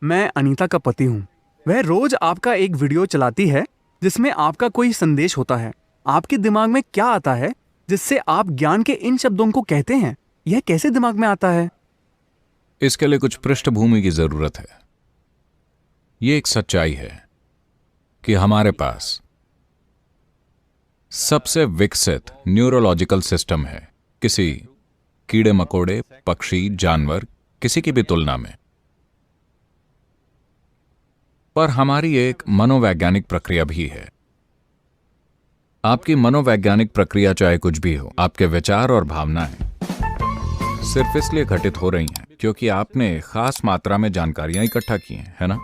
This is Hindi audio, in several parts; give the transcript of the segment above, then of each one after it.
मैं अनीता का पति हूँ। वह रोज आपका एक वीडियो चलाती है जिसमें आपका कोई संदेश होता है। आपके दिमाग में क्या आता है जिससे आप ज्ञान के इन शब्दों को कहते हैं? यह कैसे दिमाग में आता है? इसके लिए कुछ पृष्ठभूमि की जरूरत है। ये एक सच्चाई है कि हमारे पास सबसे विकसित न्यूरोलॉजिकल सिस्टम है किसी कीड़े मकोड़े, पक्षी, जानवर, किसी की भी तुलना में। पर हमारी एक मनोवैज्ञानिक प्रक्रिया भी है। आपकी मनोवैज्ञानिक प्रक्रिया चाहे कुछ भी हो, आपके विचार और भावनाएं सिर्फ इसलिए घटित हो रही हैं क्योंकि आपने खास मात्रा में जानकारियां इकट्ठा की हैं, है ना?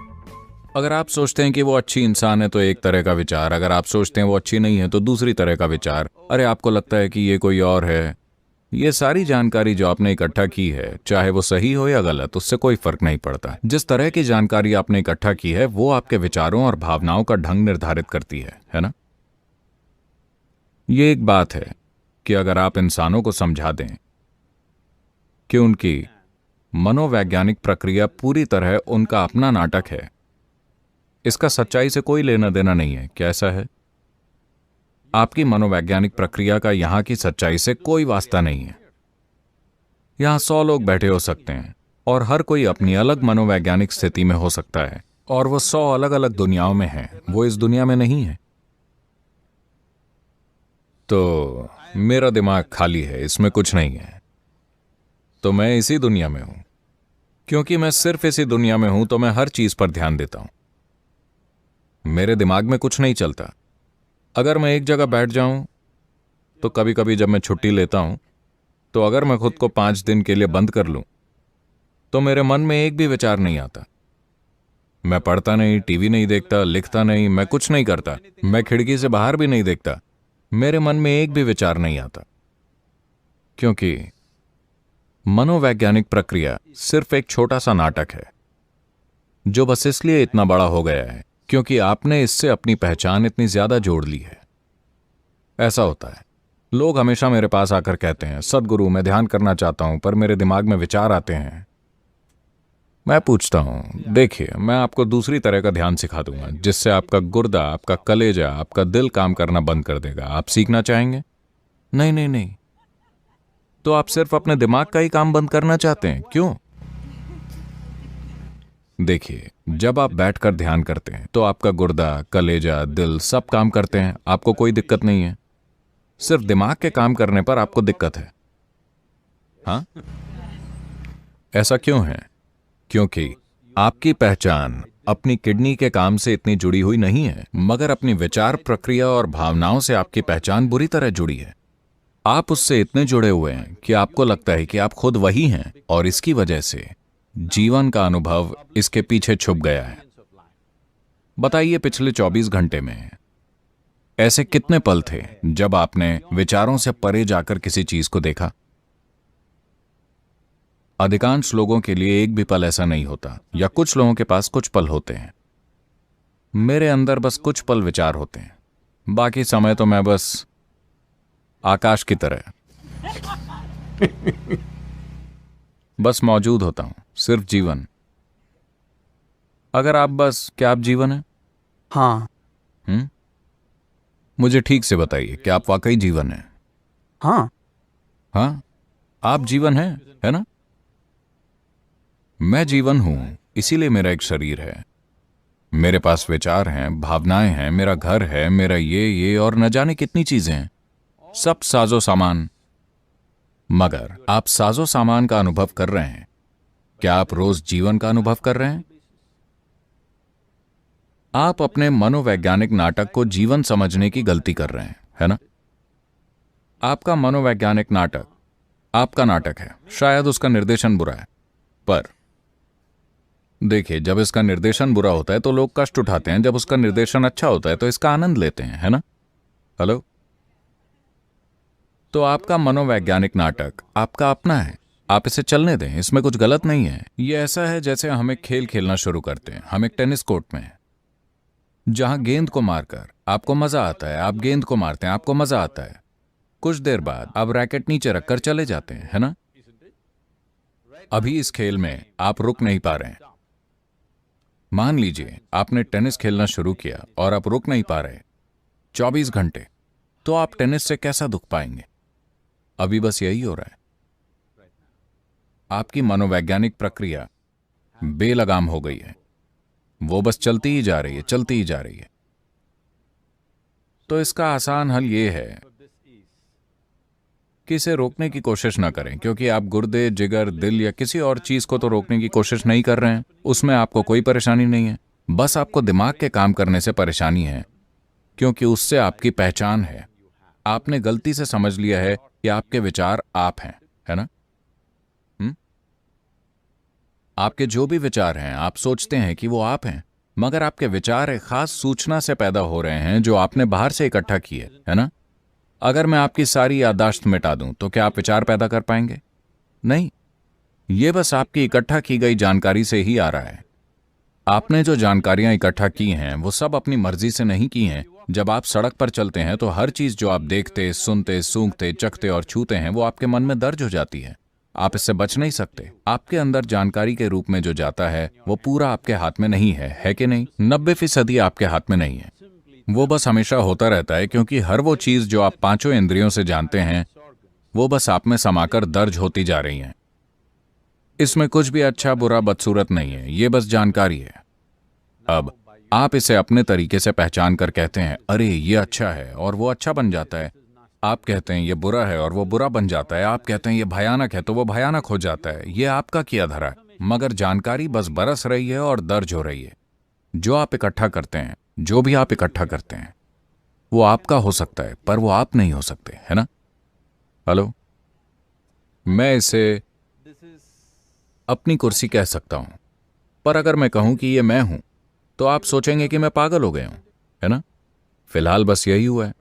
अगर आप सोचते हैं कि वो अच्छी इंसान है तो एक तरह का विचार, अगर आप सोचते हैं वो अच्छी नहीं है तो दूसरी तरह का विचार, अरे आपको लगता है कि ये कोई और है। ये सारी जानकारी जो आपने इकट्ठा की है, चाहे वो सही हो या गलत, उससे कोई फर्क नहीं पड़ता। जिस तरह की जानकारी आपने इकट्ठा की है वो आपके विचारों और भावनाओं का ढंग निर्धारित करती है ना? ये एक बात है कि अगर आप इंसानों को समझा दें कि उनकी मनोवैज्ञानिक प्रक्रिया पूरी तरह उनका अपना नाटक है, इसका सच्चाई से कोई लेना देना नहीं है। क्या ऐसा है? आपकी मनोवैज्ञानिक प्रक्रिया का यहां की सच्चाई से कोई वास्ता नहीं है। यहां 100 लोग बैठे हो सकते हैं और हर कोई अपनी अलग मनोवैज्ञानिक स्थिति में हो सकता है और वो 100 अलग अलग दुनियाओं में हैं। वो इस दुनिया में नहीं है। तो मेरा दिमाग खाली है, इसमें कुछ नहीं है। तो मैं इसी दुनिया में हूं। क्योंकि मैं सिर्फ इसी दुनिया में हूं तो मैं हर चीज पर ध्यान देता हूं। मेरे दिमाग में कुछ नहीं चलता। अगर मैं एक जगह बैठ जाऊं तो कभी कभी जब मैं छुट्टी लेता हूं तो अगर मैं खुद को 5 दिन के लिए बंद कर लूं तो मेरे मन में एक भी विचार नहीं आता। मैं पढ़ता नहीं, टीवी नहीं देखता, लिखता नहीं, मैं कुछ नहीं करता, मैं खिड़की से बाहर भी नहीं देखता। मेरे मन में एक भी विचार नहीं आता। क्योंकि मनोवैज्ञानिक प्रक्रिया सिर्फ एक छोटा सा नाटक है जो बस इसलिए इतना बड़ा हो गया है क्योंकि आपने इससे अपनी पहचान इतनी ज्यादा जोड़ ली है। ऐसा होता है, लोग हमेशा मेरे पास आकर कहते हैं, सद्गुरु मैं ध्यान करना चाहता हूं पर मेरे दिमाग में विचार आते हैं। मैं पूछता हूं, देखिए मैं आपको दूसरी तरह का ध्यान सिखा दूंगा जिससे आपका गुर्दा, आपका कलेजा, आपका दिल काम करना बंद कर देगा। आप सीखना चाहेंगे? नहीं नहीं नहीं। तो आप सिर्फ अपने दिमाग का ही काम बंद करना चाहते हैं, क्यों? देखिए, जब आप बैठकर ध्यान करते हैं तो आपका गुर्दा, कलेजा, दिल सब काम करते हैं, आपको कोई दिक्कत नहीं है। सिर्फ दिमाग के काम करने पर आपको दिक्कत है। हाँ, ऐसा क्यों है? क्योंकि आपकी पहचान अपनी किडनी के काम से इतनी जुड़ी हुई नहीं है, मगर अपनी विचार प्रक्रिया और भावनाओं से आपकी पहचान बुरी तरह जुड़ी है। आप उससे इतने जुड़े हुए हैं कि आपको लगता है कि आप खुद वही हैं और इसकी वजह से जीवन का अनुभव इसके पीछे छुप गया है। बताइए, पिछले 24 घंटे में ऐसे कितने पल थे जब आपने विचारों से परे जाकर किसी चीज को देखा? अधिकांश लोगों के लिए एक भी पल ऐसा नहीं होता, या कुछ लोगों के पास कुछ पल होते हैं। मेरे अंदर बस कुछ पल विचार होते हैं, बाकी समय तो मैं बस आकाश की तरह बस मौजूद होता हूं, सिर्फ जीवन। अगर आप बस, क्या आप जीवन है? हाँ। मुझे ठीक से बताइए, क्या आप वाकई जीवन है? हाँ। हाँ, आप जीवन है ना? मैं जीवन हूं, इसीलिए मेरा एक शरीर है, मेरे पास विचार हैं, भावनाएं हैं, मेरा घर है, मेरा ये और न जाने कितनी चीजें हैं, सब साजो सामान। मगर आप साजो सामान का अनुभव कर रहे हैं? क्या आप रोज जीवन का अनुभव कर रहे हैं? आप अपने मनोवैज्ञानिक नाटक को जीवन समझने की गलती कर रहे हैं, है ना? आपका मनोवैज्ञानिक नाटक आपका नाटक है। शायद उसका निर्देशन बुरा है, पर देखिए, जब इसका निर्देशन बुरा होता है तो लोग कष्ट उठाते हैं, जब उसका निर्देशन अच्छा होता है तो इसका आनंद लेते हैं, है ना? हेलो? तो आपका मनोवैज्ञानिक नाटक आपका अपना है, आप इसे चलने दें, इसमें कुछ गलत नहीं है। यह ऐसा है जैसे हम एक खेल खेलना शुरू करते हैं। हम एक टेनिस कोर्ट में हैं, जहां गेंद को मारकर आपको मजा आता है, आप गेंद को मारते हैं, आपको मजा आता है। कुछ देर बाद आप रैकेट नीचे रखकर चले जाते हैं, है ना? अभी इस खेल में आप रुक नहीं पा रहे हैं। मान लीजिए आपने टेनिस खेलना शुरू किया और आप रुक नहीं पा रहे 24 घंटे, तो आप टेनिस से कैसा दुख पाएंगे? अभी बस यही हो रहा है। आपकी मनोवैज्ञानिक प्रक्रिया बेलगाम हो गई है, वो बस चलती ही जा रही है, चलती ही जा रही है। तो इसका आसान हल ये है कि इसे रोकने की कोशिश ना करें, क्योंकि आप गुर्दे, जिगर, दिल या किसी और चीज को तो रोकने की कोशिश नहीं कर रहे हैं, उसमें आपको कोई परेशानी नहीं है। बस आपको दिमाग के काम करने से परेशानी है, क्योंकि उससे आपकी पहचान है। आपने गलती से समझ लिया है कि आपके विचार आप हैं, है ना? आपके जो भी विचार हैं, आप सोचते हैं कि वो आप हैं, मगर आपके विचार एक खास सूचना से पैदा हो रहे हैं जो आपने बाहर से इकट्ठा की है ना? अगर मैं आपकी सारी याददाश्त मिटा दूं तो क्या आप विचार पैदा कर पाएंगे? नहीं। ये बस आपकी इकट्ठा की गई जानकारी से ही आ रहा है। आपने जो जानकारियां इकट्ठा की हैं वो सब अपनी मर्जी से नहीं की हैं। जब आप सड़क पर चलते हैं तो हर चीज जो आप देखते, सुनते, सूंघते, चखते और छूते हैं वो आपके मन में दर्ज हो जाती है। आप इससे बच नहीं सकते। आपके अंदर जानकारी के रूप में जो जाता है वो पूरा आपके हाथ में नहीं है कि नहीं? 90% आपके हाथ में नहीं है। वो बस हमेशा होता रहता है, क्योंकि हर वो चीज जो आप पांचों इंद्रियों से जानते हैं वो बस आप में समाकर दर्ज होती जा रही हैं। इसमें कुछ भी अच्छा, बुरा, बदसूरत नहीं है, ये बस जानकारी है। अब आप इसे अपने तरीके से पहचान कर कहते हैं, अरे ये अच्छा है, और वो अच्छा बन जाता है। आप कहते हैं ये बुरा है और वो बुरा बन जाता है। आप कहते हैं ये भयानक है तो वो भयानक हो जाता है। ये आपका किया धरा है, मगर जानकारी बस बरस रही है और दर्ज हो रही है। जो आप इकट्ठा करते हैं, जो भी आप इकट्ठा करते हैं, वो आपका हो सकता है, पर वो आप नहीं हो सकते, है ना? हेलो, मैं इसे अपनी कुर्सी कह सकता हूं, पर अगर मैं कहूं कि ये मैं हूं तो आप सोचेंगे कि मैं पागल हो गया हूं, है ना? फिलहाल बस यही हुआ है।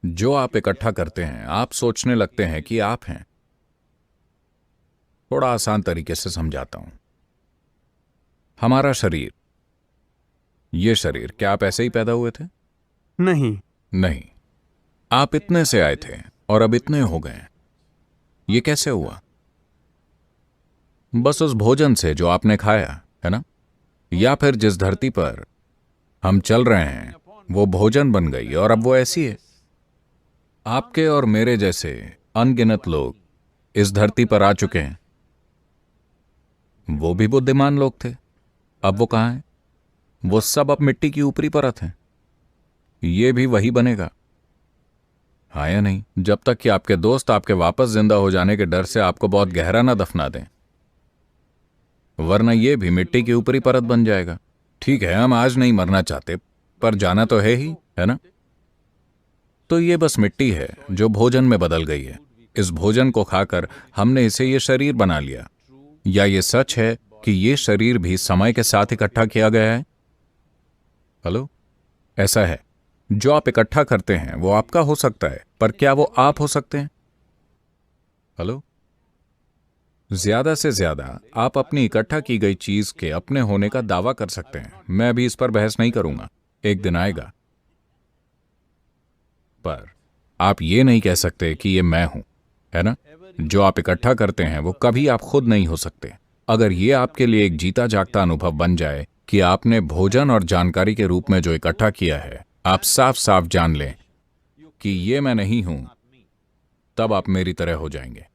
जो आप इकट्ठा करते हैं, आप सोचने लगते हैं कि आप हैं। थोड़ा आसान तरीके से समझाता हूं। हमारा शरीर, ये शरीर, क्या आप ऐसे ही पैदा हुए थे? नहीं। नहीं, आप इतने से आए थे और अब इतने हो गए। ये कैसे हुआ? बस उस भोजन से जो आपने खाया, है ना? या फिर जिस धरती पर हम चल रहे हैं वो भोजन बन गई और अब वो ऐसी है। आपके और मेरे जैसे अनगिनत लोग इस धरती पर आ चुके हैं। वो भी बुद्धिमान लोग थे, अब वो कहां हैं? वो सब अब मिट्टी की ऊपरी परत हैं। ये भी वही बनेगा, हाँ या नहीं? जब तक कि आपके दोस्त आपके वापस जिंदा हो जाने के डर से आपको बहुत गहरा ना दफना दें, वरना ये भी मिट्टी की ऊपरी परत बन जाएगा। ठीक है, हम आज नहीं मरना चाहते, पर जाना तो है ही, है ना? तो ये बस मिट्टी है जो भोजन में बदल गई है। इस भोजन को खाकर हमने इसे ये शरीर बना लिया। या ये सच है कि ये शरीर भी समय के साथ इकट्ठा किया गया है? हेलो, ऐसा है। जो आप इकट्ठा करते हैं वो आपका हो सकता है, पर क्या वो आप हो सकते हैं? हेलो, ज्यादा से ज्यादा आप अपनी इकट्ठा की गई चीज के अपने होने का दावा कर सकते हैं। मैं अभी इस पर बहस नहीं करूंगा, एक दिन आएगा। पर आप ये नहीं कह सकते कि ये मैं हूं, है ना? जो आप इकट्ठा करते हैं वो कभी आप खुद नहीं हो सकते। अगर ये आपके लिए एक जीता जागता अनुभव बन जाए कि आपने भोजन और जानकारी के रूप में जो इकट्ठा किया है, आप साफ साफ जान लें कि ये मैं नहीं हूं, तब आप मेरी तरह हो जाएंगे।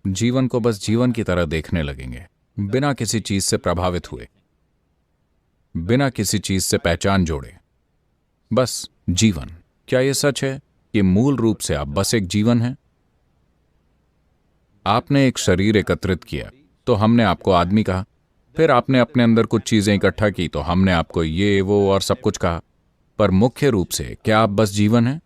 जीवन को बस जीवन की तरह देखने लगेंगे, बिना किसी चीज से प्रभावित हुए, बिना किसी चीज से पहचान जोड़े। बस जीवन। क्या यह सच है कि मूल रूप से आप बस एक जीवन हैं? आपने एक शरीर एकत्रित किया तो हमने आपको आदमी कहा, फिर आपने अपने अंदर कुछ चीजें इकट्ठा की तो हमने आपको ये, वो और सब कुछ कहा। पर मुख्य रूप से क्या आप बस जीवन हैं?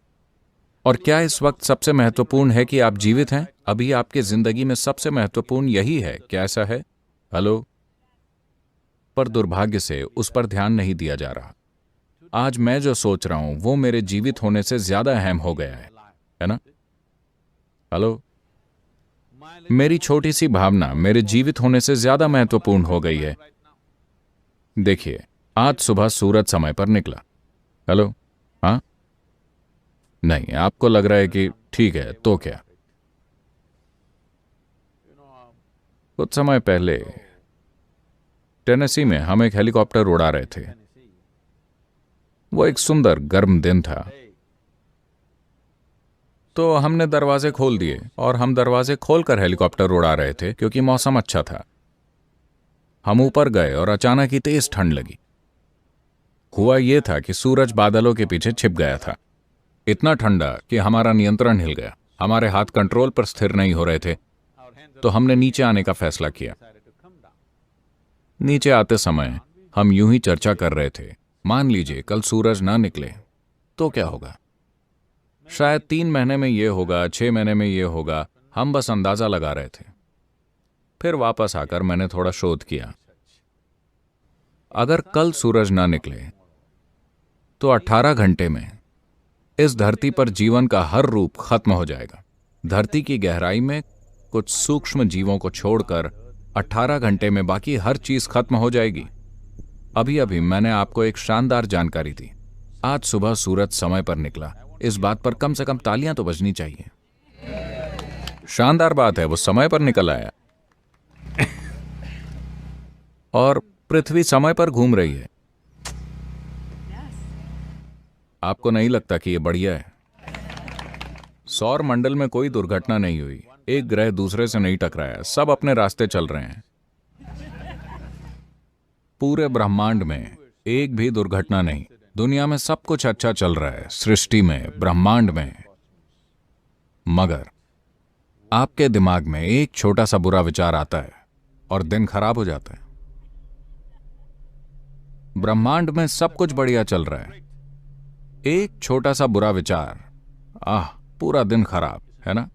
और क्या इस वक्त सबसे महत्वपूर्ण है कि आप जीवित हैं? अभी आपकी जिंदगी में सबसे महत्वपूर्ण यही है, क्या ऐसा है? हेलो, पर दुर्भाग्य से उस पर ध्यान नहीं दिया जा रहा। आज मैं जो सोच रहा हूं वो मेरे जीवित होने से ज्यादा अहम हो गया है ना? हेलो, मेरी छोटी सी भावना मेरे जीवित होने से ज्यादा महत्वपूर्ण हो गई है। देखिए, आज सुबह सूरज समय पर निकला। हेलो, हाँ? नहीं, आपको लग रहा है कि ठीक है तो क्या? कुछ समय पहले टेनेसी में हम एक हेलीकॉप्टर उड़ा रहे थे। वो एक सुंदर गर्म दिन था, तो हमने दरवाजे खोल दिए और हम दरवाजे खोलकर हेलीकॉप्टर उड़ा रहे थे क्योंकि मौसम अच्छा था। हम ऊपर गए और अचानक ही तेज ठंड लगी। हुआ यह था कि सूरज बादलों के पीछे छिप गया था। इतना ठंडा कि हमारा नियंत्रण हिल गया। हमारे हाथ कंट्रोल पर स्थिर नहीं हो रहे थे, तो हमने नीचे आने का फैसला किया। नीचे आते समय हम यूं ही चर्चा कर रहे थे, मान लीजिए कल सूरज ना निकले तो क्या होगा? शायद 3 महीने में यह होगा, 6 महीने में यह होगा। हम बस अंदाजा लगा रहे थे। फिर वापस आकर मैंने थोड़ा शोध किया। अगर कल सूरज ना निकले तो 18 घंटे में इस धरती पर जीवन का हर रूप खत्म हो जाएगा। धरती की गहराई में कुछ सूक्ष्म जीवों को छोड़कर 18 घंटे में बाकी हर चीज खत्म हो जाएगी। अभी अभी मैंने आपको एक शानदार जानकारी दी। आज सुबह सूरज समय पर निकला। इस बात पर कम से कम तालियां तो बजनी चाहिए। शानदार बात है, वो समय पर निकल आया और पृथ्वी समय पर घूम रही है। आपको नहीं लगता कि यह बढ़िया है? सौर मंडल में कोई दुर्घटना नहीं हुई, एक ग्रह दूसरे से नहीं टकराया, सब अपने रास्ते चल रहे हैं। पूरे ब्रह्मांड में एक भी दुर्घटना नहीं। दुनिया में सब कुछ अच्छा चल रहा है, सृष्टि में, ब्रह्मांड में। मगर आपके दिमाग में एक छोटा सा बुरा विचार आता है और दिन खराब हो जाता है। ब्रह्मांड में सब कुछ बढ़िया चल रहा है, एक छोटा सा बुरा विचार, पूरा दिन खराब, है ना?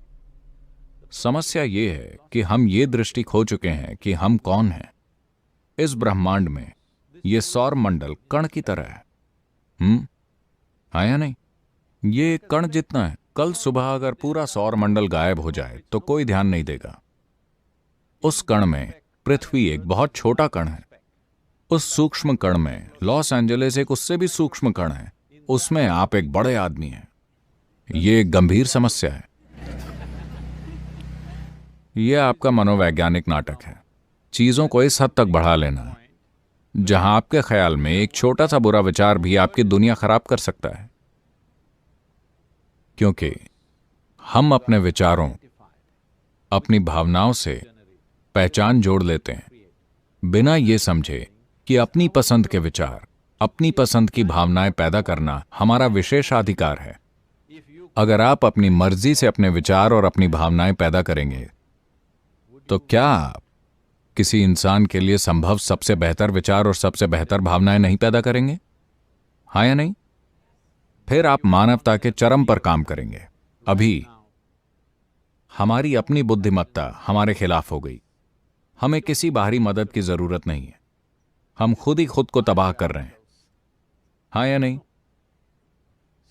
समस्या यह है कि हम ये दृष्टि खो चुके हैं कि हम कौन हैं। इस ब्रह्मांड में यह सौर मंडल कण की तरह है। हाँ या नहीं? ये कण जितना है। कल सुबह अगर पूरा सौर मंडल गायब हो जाए तो कोई ध्यान नहीं देगा। उस कण में पृथ्वी एक बहुत छोटा कण है। उस सूक्ष्म कण में लॉस एंजलिस एक उससे भी सूक्ष्म कण है। उसमें आप एक बड़े आदमी हैं। यह एक गंभीर समस्या है। यह आपका मनोवैज्ञानिक नाटक है, चीजों को इस हद तक बढ़ा लेना जहां आपके ख्याल में एक छोटा सा बुरा विचार भी आपकी दुनिया खराब कर सकता है। क्योंकि हम अपने विचारों, अपनी भावनाओं से पहचान जोड़ लेते हैं बिना यह समझे कि अपनी पसंद के विचार, अपनी पसंद की भावनाएं पैदा करना हमारा विशेषाधिकार है। अगर आप अपनी मर्जी से अपने विचार और अपनी भावनाएं पैदा करेंगे तो क्या आप किसी इंसान के लिए संभव सबसे बेहतर विचार और सबसे बेहतर भावनाएं नहीं पैदा करेंगे? हाँ या नहीं? फिर आप मानवता के चरम पर काम करेंगे। अभी हमारी अपनी बुद्धिमत्ता हमारे खिलाफ हो गई। हमें किसी बाहरी मदद की जरूरत नहीं है। हम खुद ही खुद को तबाह कर रहे हैं। हाँ या नहीं?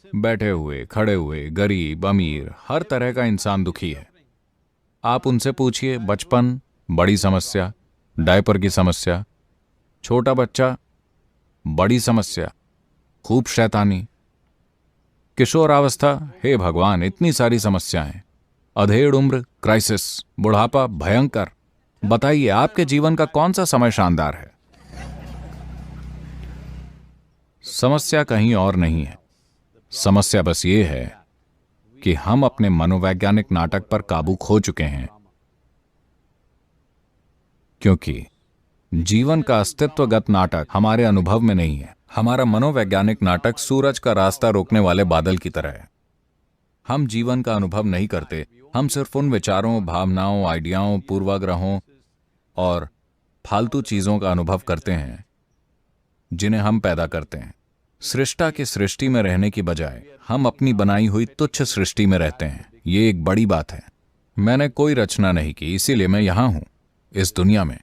बैठे हुए, खड़े हुए, गरीब, अमीर, हर तरह का इंसान दुखी है। आप उनसे पूछिए, बचपन बड़ी समस्या, डायपर की समस्या, छोटा बच्चा बड़ी समस्या, खूब शैतानी, किशोरावस्था, हे भगवान इतनी सारी समस्याएं, अधेड़ उम्र क्राइसिस, बुढ़ापा भयंकर। बताइए आपके जीवन का कौन सा समय शानदार है? समस्या कहीं और नहीं है। समस्या बस ये है कि हम अपने मनोवैज्ञानिक नाटक पर काबू खो चुके हैं। क्योंकि जीवन का अस्तित्वगत नाटक हमारे अनुभव में नहीं है। हमारा मनोवैज्ञानिक नाटक सूरज का रास्ता रोकने वाले बादल की तरह है। हम जीवन का अनुभव नहीं करते। हम सिर्फ उन विचारों, भावनाओं, आइडियाओं, पूर्वाग्रहों और फालतू चीजों का अनुभव करते हैं जिन्हें हम पैदा करते हैं। सृष्टा की सृष्टि में रहने की बजाय हम अपनी बनाई हुई तुच्छ सृष्टि में रहते हैं। ये एक बड़ी बात है। मैंने कोई रचना नहीं की, इसीलिए मैं यहां हूं, इस दुनिया में।